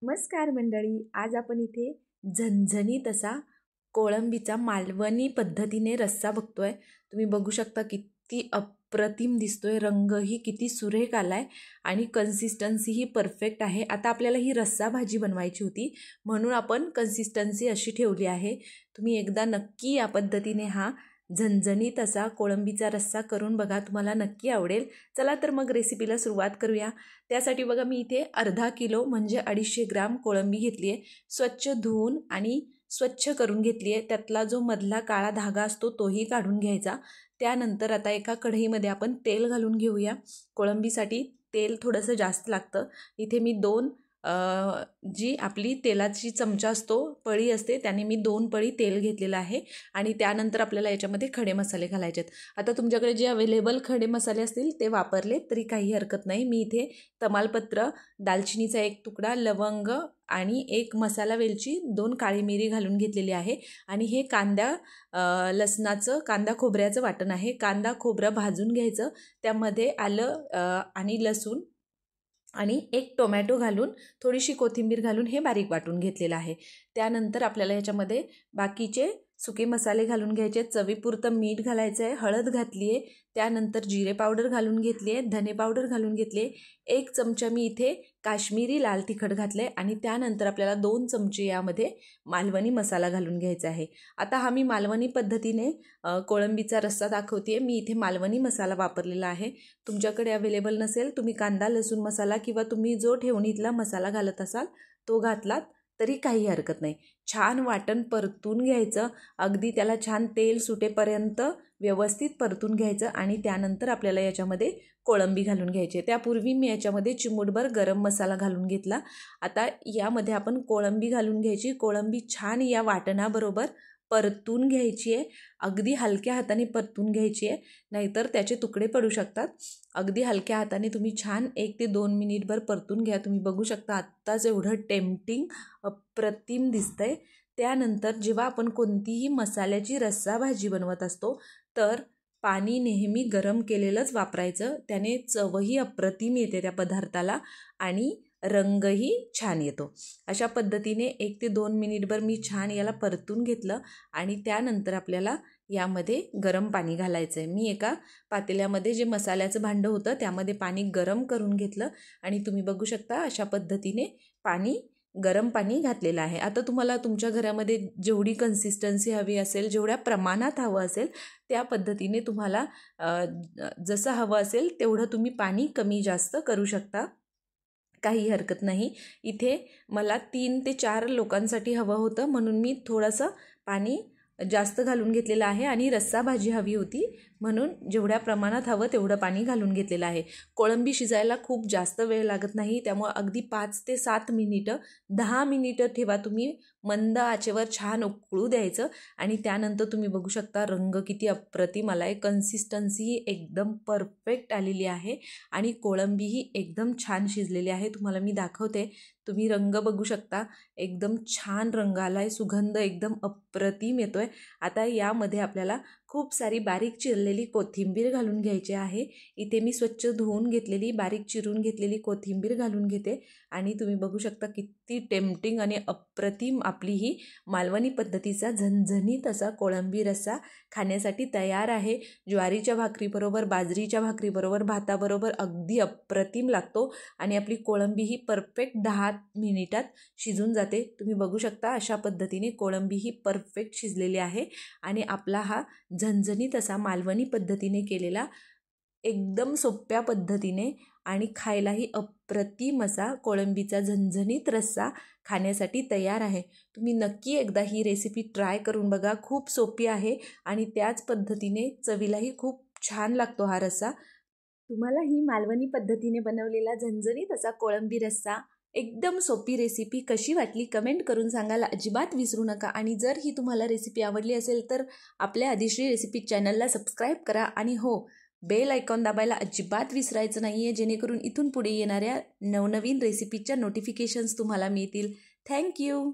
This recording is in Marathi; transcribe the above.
नमस्कार मंडळी, आज आपण इथे झणझणीत असा कोळंबीचा मालवणी पद्धतीने रस्सा बघतोय। तुम्ही बघू शकता किती अप्रतिम दिसतोय, रंगही किती सुरेख आलाय आणि कन्सिस्टन्सी ही परफेक्ट आहे। आता आपल्याला ही रस्सा भाजी बनवायची होती म्हणून आपण कन्सिस्टन्सी अशी ठेवली आहे। तुम्ही एकदा नक्की या पद्धतीने हा झणझणीत असा कोळंबीचा रस्सा करून बघा, तुम्हाला नक्की आवडेल। चला तर मग रेसिपीला सुरुवात करूया। त्यासाठी बघा मी इथे अर्धा किलो म्हणजे 250 ग्राम कोळंबी घेतली आहे। स्वच्छ धुवून आणि स्वच्छ करून घेतली आहे। त्यातला जो मधला काळा धागा असतो तोही काढून घ्यायचा। त्यानंतर आता एका कढईमध्ये आपण तेल घालून घेऊया। कोळंबीसाठी तेल थोडंसं जास्त लागतं। इथे मी जी आपली तेलाची चमचा असतो पळी असते त्याने मी 2 पळी तेल घेतलेलं आहे आणि त्यानंतर आपल्याला याच्यामध्ये खडे मसाले घालायचे आहेत। आता तुमच्याकडे जे अवेलेबल खडे मसाले असतील ते वापरले तरी काही हरकत नाही। मी इथे तमालपत्र, दालचिनीचा 1 तुकडा, लवंग आणि 1 मसाला वेलची, 2 काळी मिरी घालून घेतलेली आहे आणि हे कांदा खोबऱ्याचं वाटण आहे। कांदा खोबरं भाजून घ्यायचं, त्यामध्ये आलं आणि लसूण आणि 1 टोमॅटो घालून थोडीशी कोथिंबीर घालून हे बारीक वाटून घेतलेलं आहे। त्यानंतर आपल्याला याच्यामध्ये बाकीचे सुके मसाले घालून घ्यायचे। चवीपुरतं मीठ घालायचं आहे, हळद घातली आहे, त्यानंतर जिरे पावडर घालून घेतली आहे, धने पावडर घालून घेतली आहे, 1 चमचा मी इथे काश्मीरी लाल तिखट घातलं आहे आणि त्यानंतर आपल्याला 2 चमचे यामध्ये मालवणी मसाला घालून घ्यायचा आहे। आता हा मी मालवणी पद्धतीने कोळंबीचा रस्सा दाखवते आहे। मी इथे मालवणी मसाला वापरलेला आहे। तुमच्याकडे अवेलेबल नसेल तुम्ही कांदा लसूण मसाला किंवा तुम्ही जो ठेवणीतला मसाला घालत असाल तो घातलात तरी काही हरकत नाही। छान वाटण परतून घ्यायचं, अगदी त्याला छान तेल सुटेपर्यंत व्यवस्थित परतून घ्यायचं आणि त्यानंतर आपल्याला याच्यामध्ये कोळंबी घालून घ्यायची। त्यापूर्वी मी याच्यामध्ये चिमूटभर गरम मसाला घालून घेतला। आता यामध्ये आपण कोळंबी घालून घ्यायची। कोळंबी छान या वाटणाबरोबर परतून घ्यायची आहे, अगदी हलक्या हाताने परतून घ्यायची आहे, नाहीतर त्याचे तुकडे पडू शकतात। अगदी हलक्या हाताने तुम्ही छान 1 ते 2 मिनिटभर परतून घ्या। तुम्ही बघू शकता आत्ताच एवढं टेम्पटिंग अप्रतिम दिसतंय। त्यानंतर जेव्हा आपण कोणतीही मसाल्याची रस्सा भाजी बनवत असतो तर पाणी नेहमी गरम केलेलंच वापरायचं, त्याने चवही अप्रतिम येते त्या पदार्थाला आणि रंगही छान येतो। अशा पद्धतीने 1 ते 2 मिनिटभर मी छान याला परतून घेतलं आणि त्यानंतर आपल्याला यामध्ये गरम पाणी घालायचं आहे। मी एका पातेल्यामध्ये जे मसाल्याचं भांडं होतं त्यामध्ये पाणी गरम करून घेतलं आणि तुम्ही बघू शकता अशा पद्धतीने गरम पाणी घातलेलं आहे। आता तुम्हाला तुमच्या घरामध्ये जेवढी कन्सिस्टन्सी हवी असेल, जेवढ्या प्रमाणात हवं असेल त्या पद्धतीने तुम्हाला जसं हवं असेल तेवढं तुम्ही पाणी कमी जास्त करू शकता, काही हरकत नाही। इथे मला 3 ते 4 लोकांसाठी हवं होतं म्हणून मी थोडंसं पाणी जास्त घालून घेतलेलं आहे आणि रस्सा भाजी हवी होती म्हणून जेवढ्या प्रमाणात हवं तेवढं पाणी घालून घेतलेलं आहे। कोळंबी शिजायला खूप जास्त वेळ लागत नाही, त्यामुळे अगदी 5 ते 7 मिनिटं, 10 मिनिटं ठेवा तुम्ही मंद आचेवर, छान उकळू द्यायचं आणि त्यानंतर तुम्ही बघू शकता रंग किती अप्रतिम आला आहे। कन्सिस्टन्सी एकदम परफेक्ट आलेली आहे आणि कोळंबीही एकदम छान शिजलेली आहे। तुम्हाला मी दाखवते, तुम्ही रंग बघू शकता, एकदम छान रंग आला आहे, सुगंध एकदम अप्रतिम येतोय। आता यामध्ये आपल्याला खूप सारी बारीक चिरलेली कोथिंबीर घालून घ्यायची आहे। इथे मी स्वच्छ धुवून घेतलेली बारीक चिरून घेतलेली कोथिंबीर घालून घेते आणि तुम्ही बघू शकता किती टेम्पटिंग आणि अप्रतिम आपली ही मालवणी पद्धतीचा झणझणीत असा कोळंबी रस्सा खाण्यासाठी तयार आहे। ज्वारीच्या भाकरीबरोबर, बाजरीच्या भाकरीबरोबर, भाताबरोबर अगदी अप्रतिम लागतो आणि आपली कोळंबी ही परफेक्ट 10 मिनिटात शिजून जाते। तुम्ही बघू शकता अशा पद्धतीने कोळंबी ही परफेक्ट शिजलेली आहे आणि आपला हा झणझणीत असा मालवणी पद्धतीने केलेला, एकदम सोप्या पद्धतीने आणि खायलाही अप्रतिम असा कोळंबीचा झणझणीत रस्सा खाण्यासाठी तयार आहे। तुम्ही नक्की एकदा ही रेसिपी ट्राय करून बघा, खूप सोपी आहे आणि त्याच पद्धतीने चवीलाही खूप छान लागतो हा रस्सा। तुम्हाला ही मालवणी पद्धतीने बनवलेला झणझणीत असा कोळंबी रस्सा एकदम सोपी रेसिपी कशी वाटली कमेंट करून सांगायला अजिबात विसरू नका आणि जर ही तुम्हाला रेसिपी आवडली असेल तर आपल्या आदिश्री रेसिपी चॅनलला सबस्क्राईब करा आणि हो, बेल आयकॉन दाबायला अजिबात विसरायचं नाही आहे, जेणेकरून इथून पुढे येणाऱ्या नवनवीन रेसिपीच्या नोटिफिकेशन्स तुम्हाला मिळतील। थँक्यू।